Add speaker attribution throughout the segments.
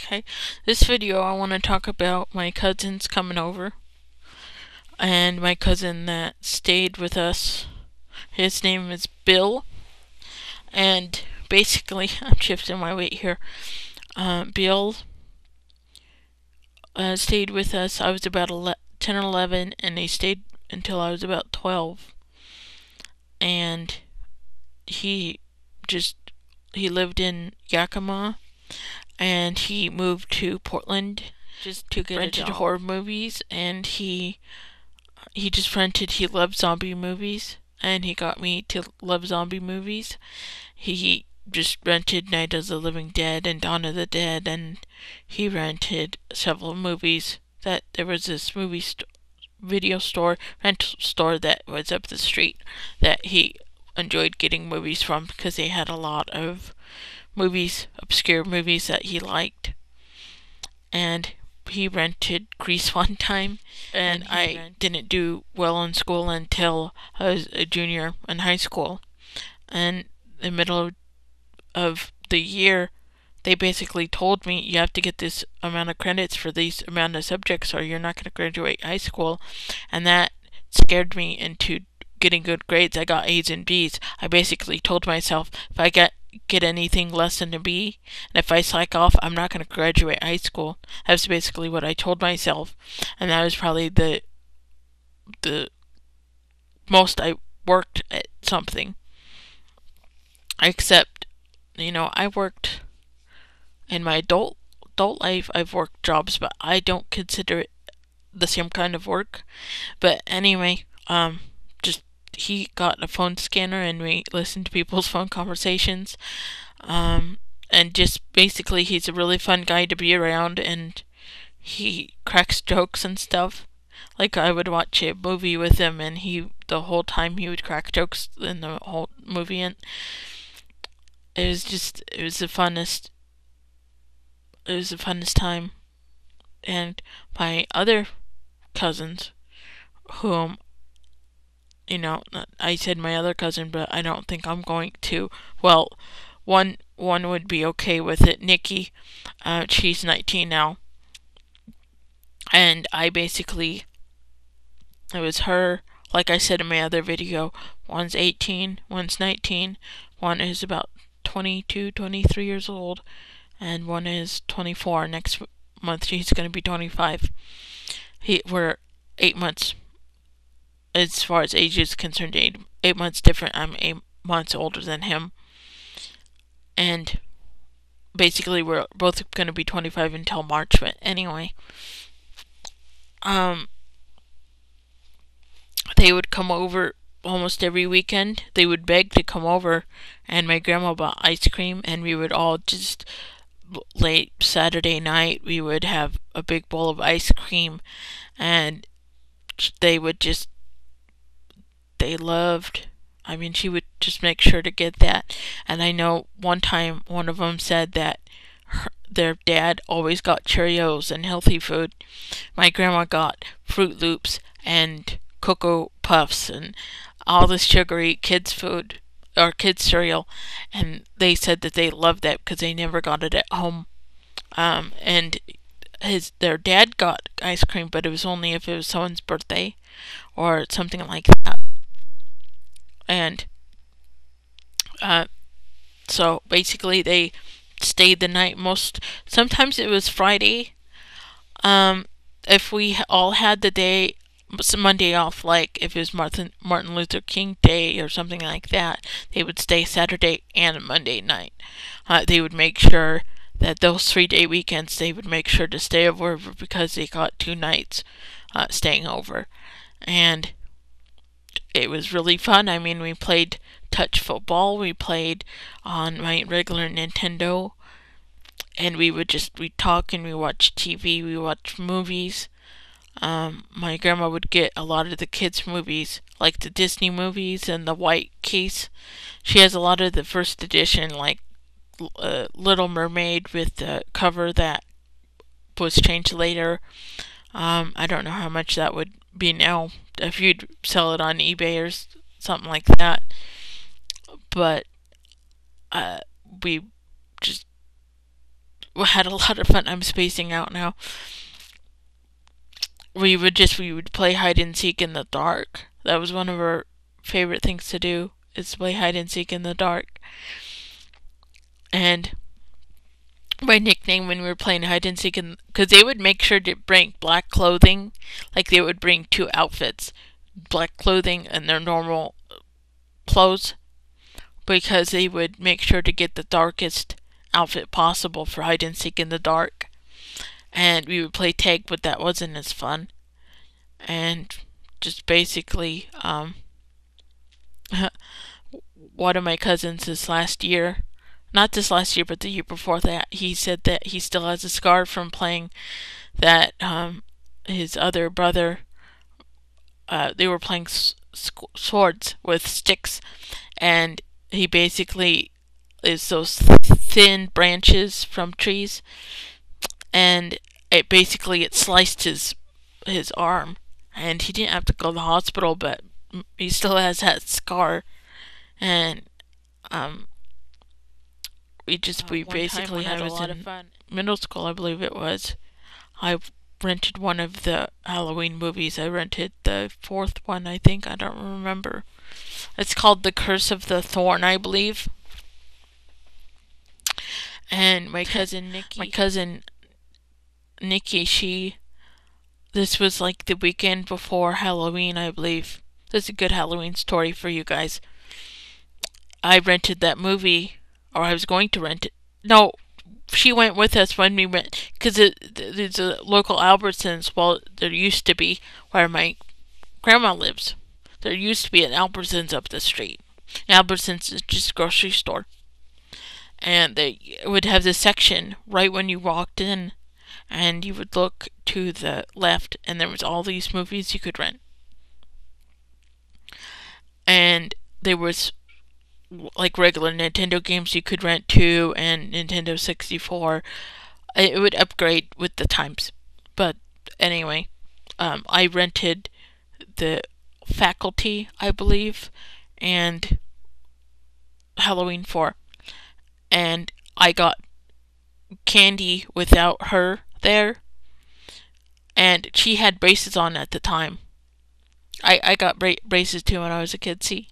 Speaker 1: Okay, this video I want to talk about my cousins coming over, and my cousin that stayed with us. His name is Bill, and basically, I'm shifting my weight here. Bill stayed with us. I was about 10 or 11, and he stayed until I was about 12. And he lived in Yakima, and he moved to Portland just to get rented horror movies, and he just rented. He loved zombie movies, and he got me to love zombie movies. He just rented Night of the Living Dead and Dawn of the Dead, and he rented several movies. That there was this video store, rental store that was up the street that he enjoyed getting movies from because they had a lot of movies, obscure movies that he liked. And he rented Grease one time, and I didn't do well in school until I was a junior in high school. And in the middle of the year, they basically told me, you have to get this amount of credits for these amount of subjects or you're not going to graduate high school. And that scared me into getting good grades. I got A's and B's. I basically told myself, if I get anything less than a B, and if I slack off, I'm not going to graduate high school. That's basically what I told myself, and that was probably the most I worked at something. Except, I worked in my adult life. I've worked jobs, but I don't consider it the same kind of work. But anyway, he got a phone scanner and we listened to people's phone conversations. And just basically, he's a really fun guy to be around, and he cracks jokes and stuff. Like, I would watch a movie with him, and the whole time he would crack jokes in the whole movie, and it was the funnest. It was the funnest time. And my other cousins, whom, I said my other cousin, but I don't think I'm going to. Well, one would be okay with it. Nikki, she's 19 now, and it was her. Like I said in my other video, one's 18, one's 19, one is about 22, 23 years old, and one is 24. Next month she's going to be 25. We're 8 months. As far as age is concerned, 8 months different. I'm 8 months older than him. And basically we're both going to be 25 until March. But anyway, they would come over almost every weekend. They would beg to come over, and my grandma bought ice cream, and we would all just, late Saturday night, we would have a big bowl of ice cream, and they loved. She would just make sure to get that. And I know one time one of them said that their dad always got Cheerios and healthy food. My grandma got Fruit Loops and Cocoa Puffs and all this sugary kids food or kids cereal, and they said that they loved that because they never got it at home. And their dad got ice cream, but it was only if it was someone's birthday or something like that. And so basically they stayed the night. Sometimes it was Friday. If we all had the day Monday off, like if it was Martin Luther King Day or something like that, they would stay Saturday and Monday night. They would make sure that those 3-day weekends, they would make sure to stay over because they got 2 nights staying over. And it was really fun. We played touch football. We played on my regular Nintendo, and we'd talk and we watch TV. We watch movies. My grandma would get a lot of the kids' movies, like the Disney movies and the white case. She has a lot of the first edition, like Little Mermaid with the cover that was changed later. I don't know how much that would be now if you'd sell it on eBay or something like that. But we just had a lot of fun. I'm spacing out now. We would play hide and seek in the dark. That was one of our favorite things to do, is play hide and seek in the dark. And my nickname when we were playing hide and seek, because they would make sure to bring black clothing, like they would bring 2 outfits, black clothing and their normal clothes, because they would make sure to get the darkest outfit possible for hide and seek in the dark. And we would play tag, but that wasn't as fun. And just basically, one of my cousins this last year, not this last year, but the year before that, he said that he still has a scar from playing that. His other brother, they were playing swords with sticks, and he basically is those thin branches from trees, and it sliced his arm, and he didn't have to go to the hospital, but he still has that scar. And we basically had a lot of fun. Middle school, I believe it was, I rented one of the Halloween movies. I rented the 4th one, I think. I don't remember. It's called The Curse of the Thorn, I believe. And my cousin Nikki, this was like the weekend before Halloween, I believe. This is a good Halloween story for you guys. I rented that movie, or I was going to rent it. No, she went with us when we went, because there's a local Albertsons. Well, there used to be, where my grandma lives. There used to be an Albertsons up the street. Albertsons is just a grocery store. And they would have this section right when you walked in, and you would look to the left, and there was all these movies you could rent. And there was like regular Nintendo games you could rent too, and Nintendo 64. It would upgrade with the times. But anyway, I rented the Faculty, I believe, and Halloween 4. And I got candy without her there, and she had braces on at the time. I got braces too when I was a kid, see?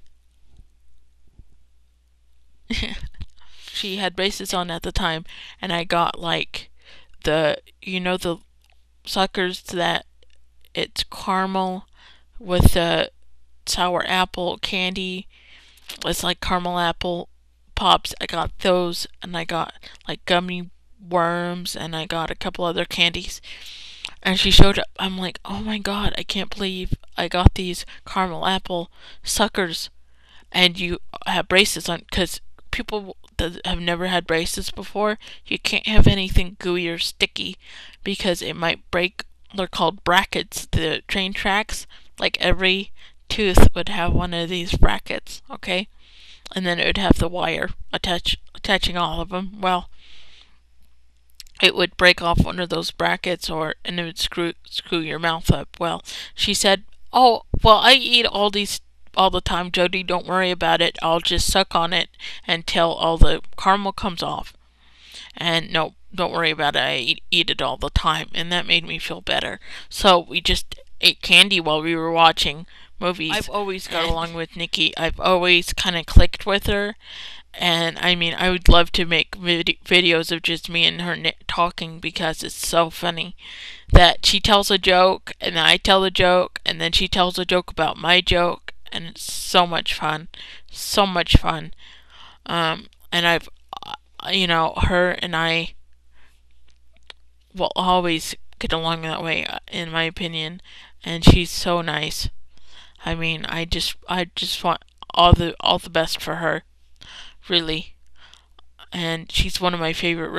Speaker 1: She had braces on at the time, and I got like the suckers that it's caramel with the sour apple candy. It's like caramel apple pops. I got those, and I got like gummy worms, and I got a couple other candies. And she showed up. I'm like, oh my god, I can't believe I got these caramel apple suckers, and you have braces on, because people that have never had braces before, you can't have anything gooey or sticky because it might break. They're called brackets, the train tracks. Like every tooth would have one of these brackets, okay? And then it would have the wire attaching all of them. Well, it would break off one of those brackets, and it would screw your mouth up. Well, she said, "Oh, well, I eat all these all the time, Jody. Don't worry about it. I'll just suck on it until all the caramel comes off. And no, don't worry about it. I eat it all the time." And that made me feel better. So we just ate candy while we were watching movies. I've always got along with Nikki. I've always kind of clicked with her. And I mean, I would love to make videos of just me and her talking, because it's so funny that she tells a joke and I tell a joke, and then she tells a joke about my joke, and it's so much fun. So much fun. And I've, her and I will always get along that way, in my opinion. And she's so nice. I mean, I just want all the best for her, really. And she's one of my favorite